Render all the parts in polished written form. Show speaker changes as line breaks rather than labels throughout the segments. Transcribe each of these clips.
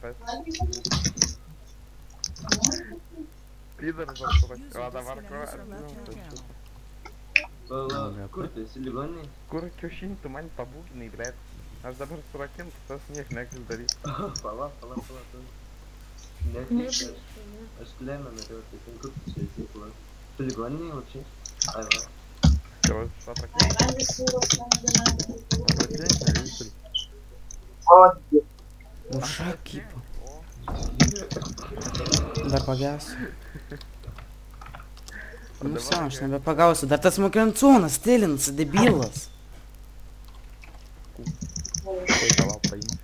Pas... Pydar vartojas. O dabar ko?
Kur tu esi ligoninėj?
Kur kiaušinį tu man pabūginai, blėt? Aš dabar surakintas, tas niek negali daryti.
Pala. Netyčia. Aš Kleną norėjau, tai ten kur tu čia esi, pala. Tu ligoninėj jau čia? Ai va.
Jau aš atrakinau. Atrakinai, nereikia.
Duša kipa. Dar pagęsiu. Nu sen, aš nebepagausiu. Dar tas mokrencuonas, stilins, debilas.
Oi, palauk, paimsiu.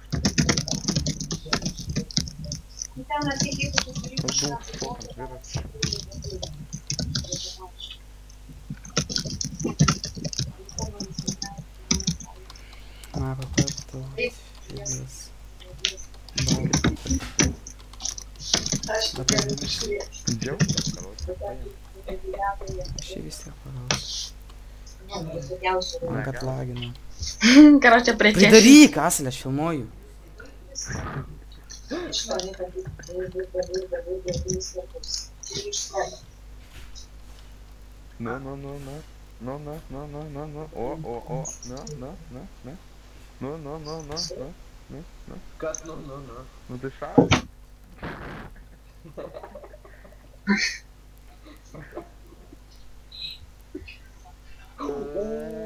Pabūk, šokant viras.
Na, papaptu. Fibis.
Džiau, короче, paim.
Šį vis tiek pagausiu. Man kad lagina.
Короче, причешись.
Pridaryk, Asilė, aš filmuoju.
No. O. No.
Kas, nu.
Nu tai šau.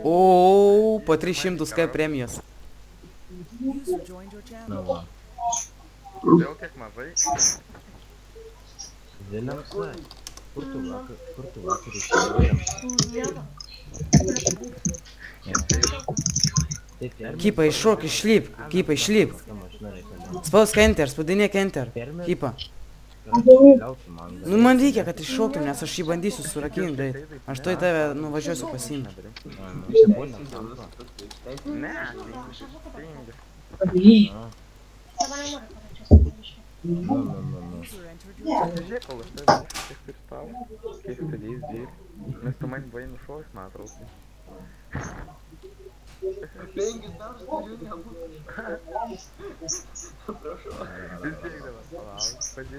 O, po 300 kaip premijos.
Nu va.
Dėl kiek mažai.
Zeliamsa. Kur tu vakar išėjai?
Kipa, iššok, išlip. Kipa, išlip. Spausk enter, spaudinėk enter. Kipa. Nu man reikia, kad iššoktum, nes aš jį bandysiu surakinti, tai aš toj tave nuvažiuosiu pasiimti.
Ne, žiūrėk, kol aš tave kiek pristau, kiek staliais dėlį. Nes tu man buvai nušovęs, man atrodo.
5 darbus turiu nebūtų. Prašau.
Vis tiek dabar palauk, padėk.